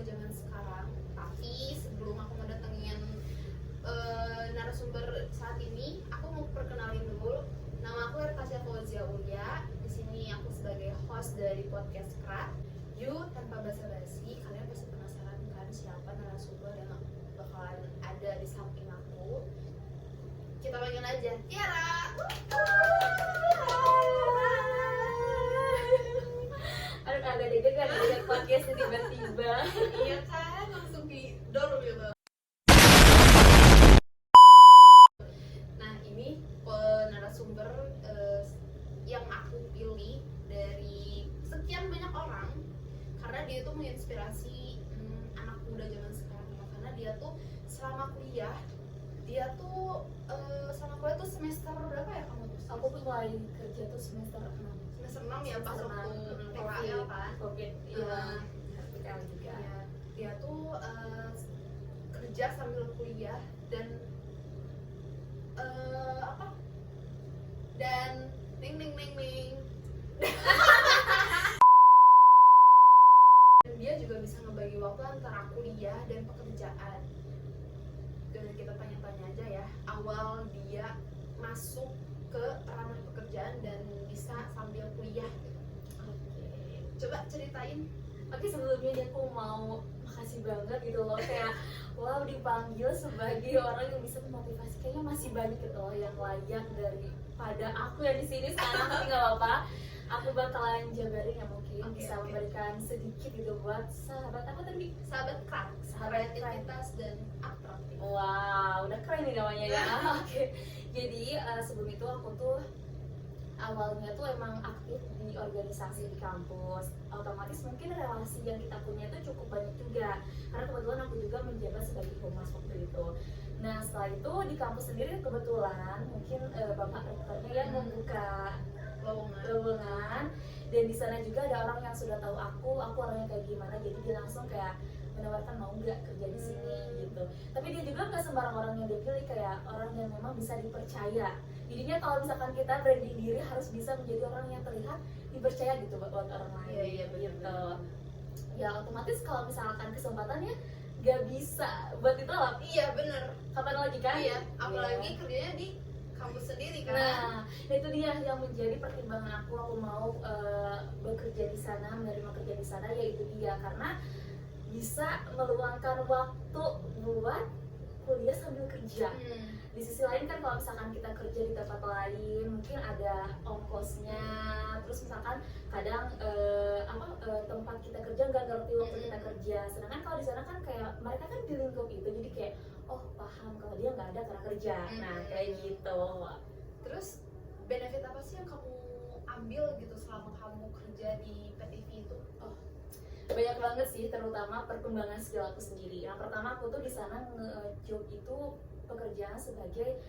zaman sekarang. Tapi sebelum aku ngedatengin narasumber saat ini, aku mau perkenalin dulu. Nama aku Erkasia Fauzia Ulia. Di sini aku sebagai host dari podcast Krat. Yuk, tanpa basa-basi, kalian pasti penasaran kan siapa narasumber yang bakalan ada di samping aku. Kita panggil aja Tiara. Aduh, agak deg-degan lihat podcastnya tiba-tiba. Iya kan, langsung didor gitu. Nah, ini narasumber yang aku pilih dari sekian banyak orang karena dia tuh menginspirasi anak muda zaman sekarang. Karena dia tuh selama kuliah semester berapa ya kamu tuh? Aku tuh mulai kerja tuh semester 6. Semester 6 ya, pas Semester waktu 6, PKL kan. Covid, iya. PKL juga. Ya, dia tuh kerja sambil kuliah dan dan ning. Dan dia juga bisa ngebagi waktu antara kuliah dan pekerjaan. Dan kita tanya-tanya aja ya, awal dia masuk ke ranah pekerjaan dan bisa sambil kuliah gitu. Oke. Coba ceritain. Oke, sebelumnya nih aku mau makasih banget gitu loh, kayak wow, dipanggil sebagai orang yang bisa memotivasi. Kayaknya masih banyak gitu loh yang layak daripada aku yang di sini sekarang, tapi nggak apa-apa. Aku bakalan jabarin ya, mungkin bisa memberikan sedikit gitu buat sahabat apa tadi? Sahabat Krat, Sahabat kreativitas dan atraktif. Wow, udah keren nih namanya ya. Oke. Jadi sebelum itu aku tuh awalnya tuh emang aktif di organisasi di kampus. Otomatis mungkin relasi yang kita punya itu cukup banyak juga. Karena kebetulan aku juga menjabat sebagai humas waktu itu. Nah, setelah itu di kampus sendiri kebetulan mungkin Bapak rektornya yang membuka lowongan, dan di sana juga ada orang yang sudah tahu aku orangnya kayak gimana, jadi dia langsung kayak menawarkan mau nggak kerja di sini gitu. Tapi dia juga nggak sembarang orang yang dia pilih, kayak orang yang memang bisa dipercaya. Jadinya kalau misalkan kita branding diri harus bisa menjadi orang yang terlihat dipercaya gitu buat orang lain. Iya, gitu. Ya otomatis kalau misalkan kesempatannya nggak bisa buat ditolak. Iya bener. Kapan lagi kan? Iya, apalagi kerjanya di kampus sendiri kan. Nah, itu dia yang menjadi pertimbangan aku mau bekerja di sana, menerima kerja di sana, yaitu dia karena bisa meluangkan waktu buat kuliah sambil kerja. Di sisi lain kan kalau misalkan kita kerja di tempat lain mungkin ada ongkosnya, terus misalkan kadang tempat kita kerja nggak ngerti waktu kita kerja, sedangkan kalau di sana kan kayak mereka kan di lingkup itu, jadi kayak oh paham kalau dia nggak ada karena kerja. Nah kayak gitu. Terus benefit apa sih yang kamu ambil gitu selama kamu kerja di PTV itu? Banyak banget sih, terutama perkembangan skill aku sendiri. Yang pertama aku tuh di sana nge-job itu pekerjaan sebagai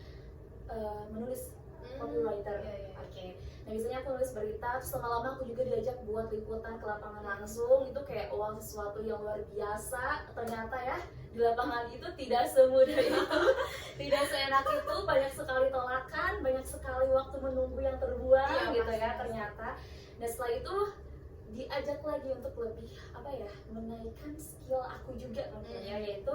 menulis copywriter. Oke. Nah biasanya aku nulis berita, terus lama-lama aku juga diajak buat liputan ke lapangan langsung. Itu kayak wow, sesuatu yang luar biasa. Ternyata ya di lapangan itu tidak semudah itu, tidak seenak itu, banyak sekali tolakan, banyak sekali waktu menunggu yang terbuang gitu ya ternyata. Nah setelah itu diajak lagi untuk lebih menaikkan skill aku juga tentunya, yaitu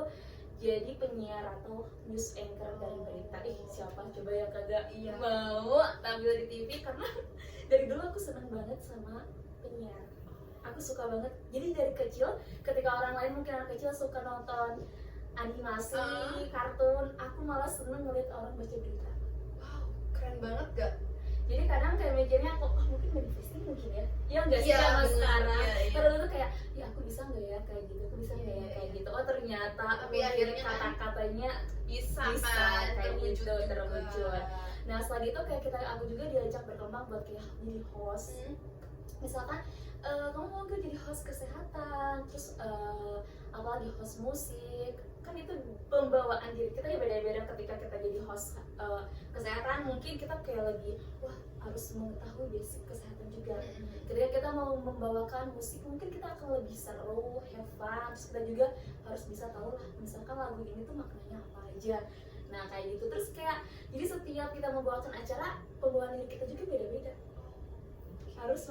jadi penyiar atau news anchor dari berita. Siapa coba yang kagak mau tampil di TV, karena dari dulu aku seneng banget sama penyiar. Aku suka banget. Jadi dari kecil, ketika orang lain mungkin anak kecil suka nonton animasi, kartun, aku malah seneng ngeliat orang baca berita. Wow, keren banget gak? Jadi kadang kayak mikirnya aku mungkin manifesting mungkin ya enggak sih sama sekarang. Padahal itu kayak ya aku bisa nggak ya kayak gitu, aku bisa nggak ya kayak gitu. Oh ternyata tapi akhirnya kata-katanya bisa kan kayak gitu terwujud. Nah setelah itu kayak aku juga diajak berkembang buat kayak jadi host. Misalkan kamu mau nggak jadi host kesehatan, terus apalagi host musik, kan itu pembawaan diri kita ya beda-beda. Ketika kita jadi host kesehatan mungkin kita kayak lagi wah harus mengetahui basic kesehatan juga. Ketika kita mau membawakan musik mungkin kita akan lebih seru, have fun, terus kita juga harus bisa tahu lah misalkan lagu ini tuh maknanya apa aja. Nah kayak gitu, terus kayak jadi setiap kita membawakan acara pembawaan diri kita juga beda-beda. harus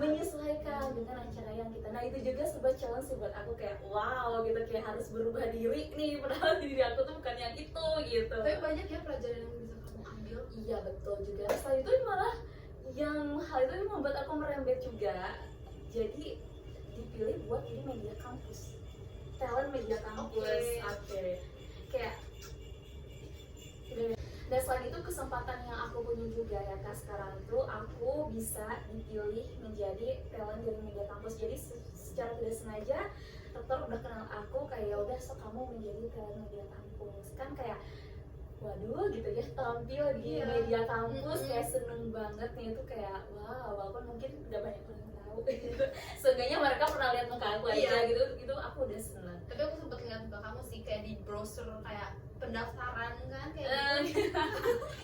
menyesuaikan dengan acara yang kita. Nah itu juga sebuah challenge sih buat aku, kayak wow gitu, kayak harus berubah diri nih, padahal diri aku tuh bukan yang itu gitu. Tapi banyak ya pelajaran yang bisa kamu ambil. Iya betul juga. Setelah itu malah yang hal itu membuat aku merembet juga, jadi dipilih buat jadi media kampus, talent media kampus. Oke. Kayak dan selain itu kesempatan yang aku punya juga ya Kak, sekarang itu aku bisa dipilih menjadi talent dari media kampus. Jadi secara tidak sengaja rektor udah kenal aku, kayak ya udah so kamu menjadi talent media kampus. Kan kayak waduh gitu ya, tampil di media kampus, kayak seneng banget nih, itu kayak wow, walaupun mungkin udah banyak orang tahu gitu. Seenggaknya mereka pernah lihat muka aku aja gitu, itu aku udah seneng. Tapi aku sempet lihat muka kamu sih kayak di browser kayak pendaftaran kan kayak gitu.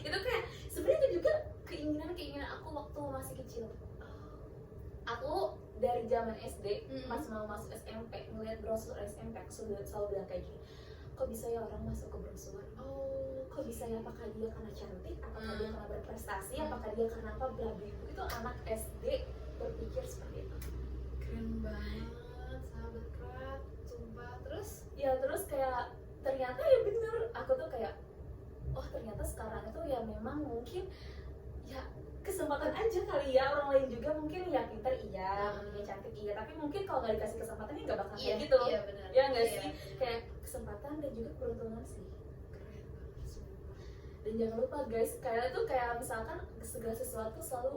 Itu kayak sebenarnya itu juga keinginan aku waktu masih kecil. Aku dari zaman SD pas mau masuk SMP ngeliat brosur SMP, aku selalu bilang kayak gini, kok bisa ya orang masuk ke brosur? Kok bisa ya, apakah dia karena cantik, apakah dia karena berprestasi, apakah dia karena apa, bla bla. Itu anak SD berpikir seperti itu. Keren banget, sahabat Krat, sumpah. Terus kayak ternyata ya bener, aku tuh kayak oh ternyata sekarang itu ya memang mungkin ya kesempatan aja kali ya, orang lain juga mungkin ya pinter iya, mungkin cantik iya, tapi mungkin kalau nggak dikasih kesempatan ya nggak bakal kayak gitu. Iya benar. Ya nggak sih, kayak kesempatan dan juga keberuntungan sih. Keren banget, sumpah. Dan jangan lupa guys, kayak itu kayak misalkan segala sesuatu selalu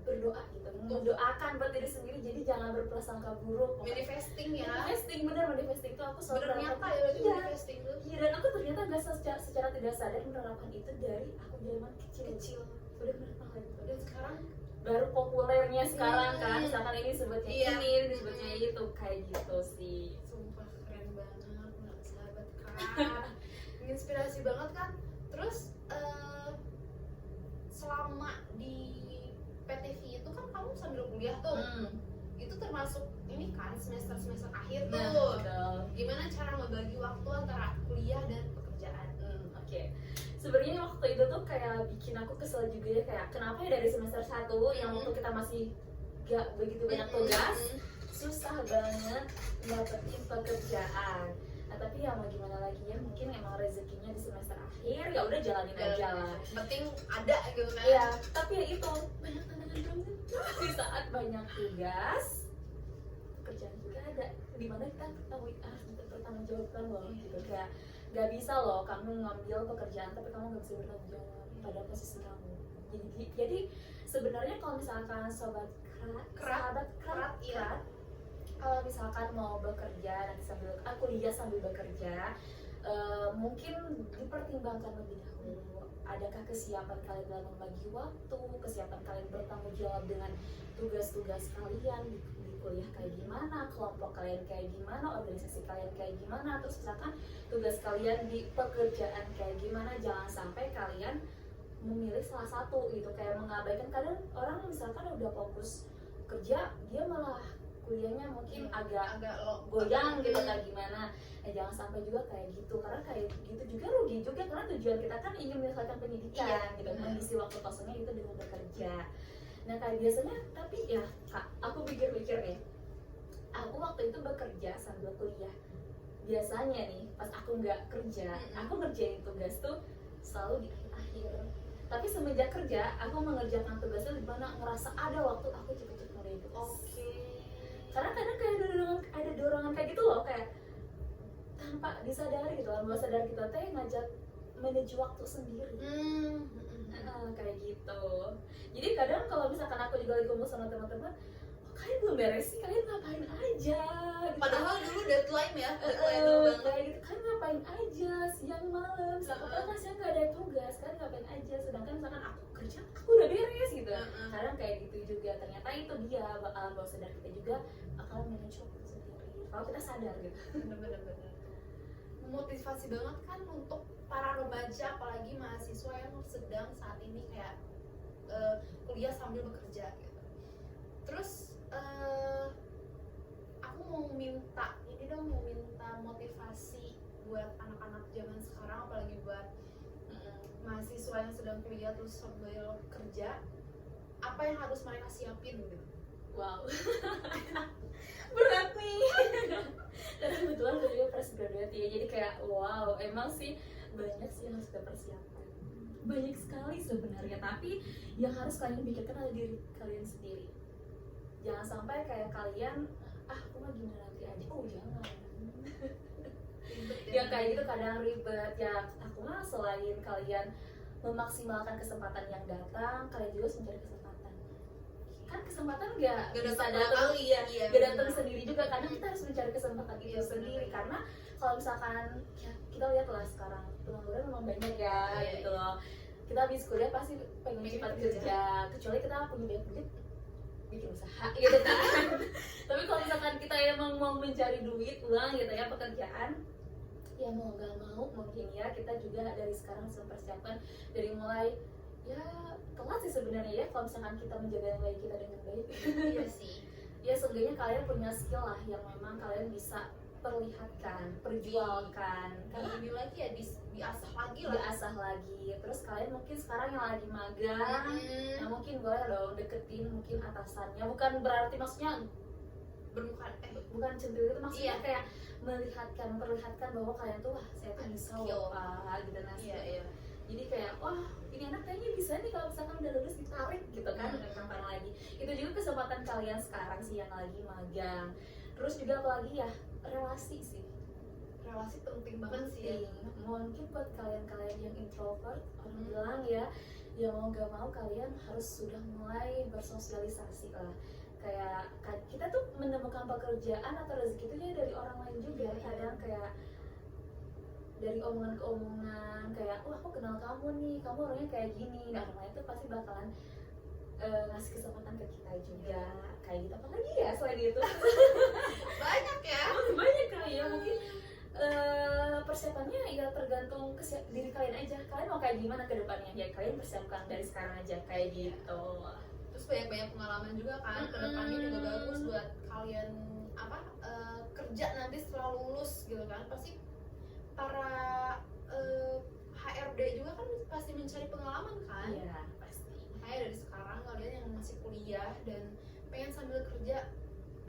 berdoa gitu, mendoakan buat diri sendiri, jadi jangan berprasangka buruk. Manifesting ya. Manifesting itu aku selalu Bener nyata ya berarti manifesting tuh. Iya, dan aku ternyata nggak secara tidak sadar menerapkan itu dari aku zaman kecil. Bener-bener banget. Dan sekarang baru populernya sekarang kan, misalkan ini sebutnya ini disebutnya itu, kayak gitu sih. Sumpah keren banget, sahabat Kak. Inspirasi banget kan. Terus selama di PTV itu kan kamu sambil kuliah tuh. Itu termasuk ini kan semester akhir tuh. Betul. Gimana cara membagi waktu antara kuliah dan pekerjaan? Oke. Sebenarnya waktu itu tuh kayak bikin aku kesel juga ya, kayak kenapa ya dari semester 1 yang waktu kita masih gak begitu banyak tugas, susah banget dapetin pekerjaan. Nah, tapi ya mau gimana lagi ya, mungkin emang rezekinya di semester akhir, ya udah jalanin aja lah. Penting ada gitu kan. Iya, tapi ya itu banyak tantangan banget di saat banyak tugas, pekerjaan juga ada, dimana kita ketahui bertanggung jawabkan loh gitu, kayak gak bisa loh kamu ngambil pekerjaan tapi kamu gak bisa bertanggung jawab pada posisi kamu. Jadi sebenarnya kalau misalkan sahabat krat, kalau misalkan mau bekerja nanti sambil kuliah sambil bekerja, mungkin dipertimbangkan lebih dahulu. Adakah kesiapan kalian dalam membagi waktu, kesiapan kalian bertanggung jawab dengan tugas-tugas kalian di kuliah kayak gimana, kelompok kalian kayak gimana, organisasi kalian kayak gimana, terus misalkan tugas kalian di pekerjaan kayak gimana. Jangan sampai kalian memilih salah satu gitu, kayak mengabaikan. Kadang orang misalkan udah fokus kerja, dia malah kuliahnya mungkin agak goyang gitu kayak gimana. Jangan sampai juga kayak gitu, karena kayak gitu juga rugi juga, karena tujuan kita kan ingin menyelesaikan pendidikan gitu, mengisi waktu kosongnya itu dengan bekerja. Nah kayak biasanya, tapi ya Kak, aku pikir-pikir nih, aku waktu itu bekerja sambil kuliah. Biasanya nih, pas aku nggak kerja, aku ngerjain tugas tuh selalu di akhir. Tapi semenjak kerja, aku mengerjakan tugasnya di mana ngerasa ada waktu aku cepet-cepet ngerjain tugas. Karena kadang kayak ada dorongan kayak gitu loh, kayak tanpa disadari gitu, bawah sadar kita teh ngajak manage waktu sendiri. Kayak gitu. Jadi kadang kalau misalkan aku juga lagi kumpul sama teman-teman, kalian belum beres sih, kalian ngapain aja gitu. Padahal dulu deadline ya, kayak gitu, kalian ngapain aja siang malam, misalkan kan siang gak ada tugas, kalian ngapain aja, sedangkan misalkan aku kerja, aku udah beres gitu. Kadang kayak gitu juga, ternyata itu dia bawah sadar kita juga akan manage waktu sendiri kalau kita sadar gitu. Bener-bener memotivasi banget kan untuk para remaja, apalagi mahasiswa yang sedang saat ini kayak kuliah sambil bekerja gitu. Terus aku mau minta motivasi buat anak-anak zaman sekarang, apalagi buat mahasiswa yang sedang kuliah terus sambil kerja. apa yang harus mereka siapin gitu? Wow. Berat nih. Karena kebetulan gue juga fresh graduate ya, jadi kayak wow, emang sih banyak sih yang harus kita persiapkan. Banyak sekali sebenarnya, tapi yang harus kalian pikirkan adalah diri kalian sendiri. Jangan sampai kayak kalian, aku mah gimana nanti aja, oh jangan. Yang kayak gitu kadang ribet ya. Aku mah selain kalian memaksimalkan kesempatan yang datang, kalian juga harus mencari kesempatan. Kan kesempatan nggak bisa datang, nggak datang sendiri juga, karena kita harus mencari kesempatan itu sendiri. Karena kalau misalkan ya, kita lihatlah sekarang pengangguran memang banyak ya, gitu loh. Kita habis kuliah pasti pengen cepat kerja, kecuali kita punya banyak duit bikin usaha gitu kan. Tapi kalau misalkan kita emang mau mencari duit, uang gitu ya, pekerjaan, ya mau gak mau mungkin ya kita juga dari sekarang harus mempersiapkan dari mulai ya telat sih sebenarnya ya kalau misalkan kita menjaga nilai kita dengan baik. Iya sih. Ya seenggaknya kalian punya skill lah yang memang kalian bisa perlihatkan, perjualkan. Karena ini lagi ya diasah lagi lah. Diasah lagi. Terus kalian mungkin sekarang yang lagi magang, nah mungkin boleh dong deketin mungkin atasannya. Bukan berarti maksudnya bukan centil itu, maksudnya kayak memperlihatkan bahwa kalian tuh wah saya tuh bisa loh pak gitu nah. Jadi kayak wah ini anak kayaknya bisa nih kalau misalkan udah lulus ditarik gitu kan, kapan lagi. Itu juga kesempatan kalian sekarang sih yang lagi magang. Terus juga apalagi ya relasi sih. Relasi penting banget sih ya. Mungkin buat kalian-kalian yang introvert, orang bilang ya mau gak mau kalian harus sudah mulai bersosialisasi lah. Kayak kita tuh menemukan pekerjaan atau rezeki itu ya dari orang lain juga. Kadang kayak dari omongan ke omongan, kayak wah aku kenal kamu nih, kamu orangnya kayak gini. Nah orang lain tuh pasti bakalan ngasih kesempatan ke kita juga kayak gitu. Apalagi ya selain itu banyak ya. Banyak kali ya, mungkin persiapannya ya tergantung diri kalian aja. Kalian mau kayak gimana ke depannya, ya kalian persiapkan dari sekarang aja kayak gitu. Terus banyak pengalaman juga kan, ke depannya juga bagus buat kalian kerja nanti setelah lulus gitu kan. Pasti para HRD juga kan pasti mencari pengalaman kan. Iya pasti. Makanya dari sekarang kalian yang masih kuliah dan pengen sambil kerja,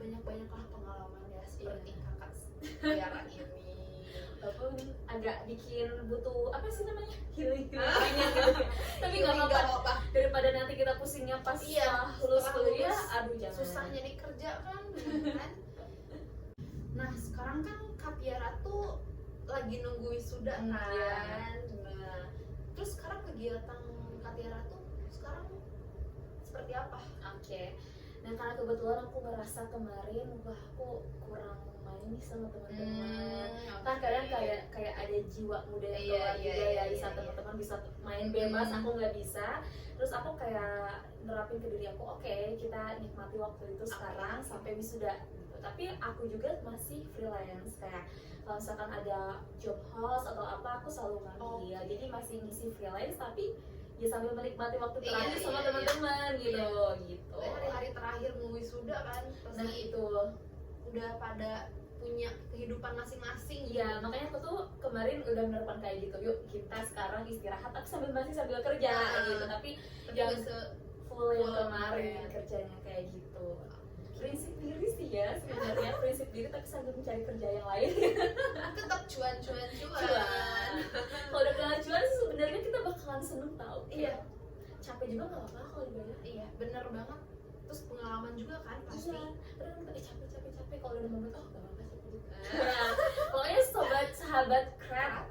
banyak-banyaklah pengalaman ya seperti kakak Tiara ini. Walaupun agak bikin butuh apa sih namanya healing gitu. Tapi nggak apa-apa, daripada nanti kita pusingnya pas lulus kuliah, aduh jangan. Susah nyari kerja kan. Nah sekarang kan Kak Tiara tuh lagi nunggu wisuda kan. Nah, terus sekarang kegiatan Kak Tiara tuh sekarang seperti apa? Oke. Nah karena kebetulan aku ngerasa kemarin wah aku kurang main nih sama teman-teman. Kan kadang kayak ada jiwa muda yang keluar juga ya di saat teman-teman bisa main bebas, aku nggak bisa. Terus aku kayak nerapin ke diri aku, oke, kita nikmati waktu itu sekarang sampai wisuda gitu. Tapi aku juga masih freelance, kayak kalau misalkan ada job host atau apa aku selalu ngambil. Jadi masih ngisi freelance tapi ya sambil menikmati waktu terakhir sama teman-teman gitu. Hari-hari terakhir mau wisuda kan pasti. Nah itu udah pada punya kehidupan masing-masing. Ya makanya aku tuh kemarin udah menerapkan kayak gitu, yuk kita sekarang istirahat tapi sambil kerja gitu. Tapi yang full yang kemarin kerjanya kayak gitu. Prinsip diri sih ya sebenarnya, prinsip diri tapi sambil mencari kerja yang lain. Tetap cuan. Kalau udah kena cuan sih sebenarnya kita bakalan seneng tau. Iya. Capek juga nggak apa-apa kalau dibayar. Iya bener banget. Terus pengalaman juga kan pasti. Capek kalau udah momen oh nggak apa-apa capek juga. Nah, pokoknya sahabat krat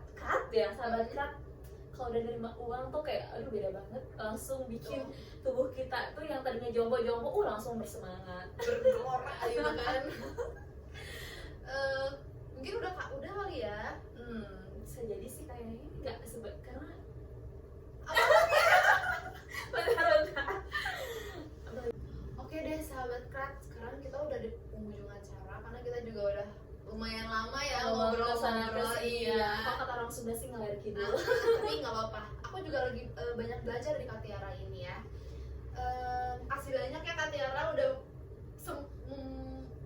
kalau udah nerima uang tuh kayak aduh beda banget, langsung bikin tubuh kita tuh yang tadinya jompo langsung bersemangat, bergelora gitu kan. Mungkin udah kali ya. Bisa jadi sih kayaknya nggak karena Oke deh sahabat krat, sekarang kita udah di penghujung acara karena kita juga udah lumayan lama ya ngobrol-ngobrol. Iya. Kok kata orang Sunda sih ngalir kidul. Tapi nggak apa-apa. Aku juga lagi banyak belajar dari Kak Tiara ini ya. Kasih banyak ya Kak Tiara udah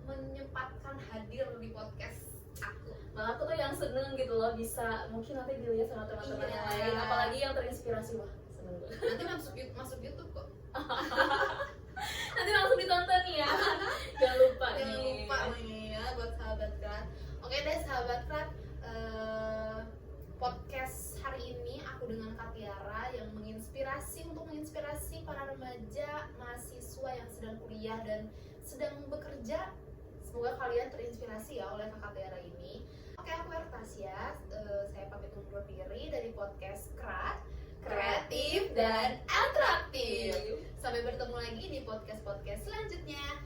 menyempatkan hadir di podcast aku. Malah aku tuh yang seneng gitu loh bisa mungkin nanti dilihat sama teman-teman yang lain, apalagi yang terinspirasi wah nunggu. Nanti masuk YouTube kok. Nanti langsung ditonton ya. Jangan lupa Jangan nih. lupa nih ya buat sahabat Krat. Oke deh sahabat Krat, podcast hari ini aku dengan Katiara yang menginspirasi para remaja mahasiswa yang sedang kuliah dan sedang bekerja. Semoga kalian terinspirasi ya oleh Kak Tiara ini. Oke, aku Ertasya. Saya pamit undur diri dari podcast Krat, kreatif dan atraktif. Sampai bertemu lagi di podcast-podcast selanjutnya.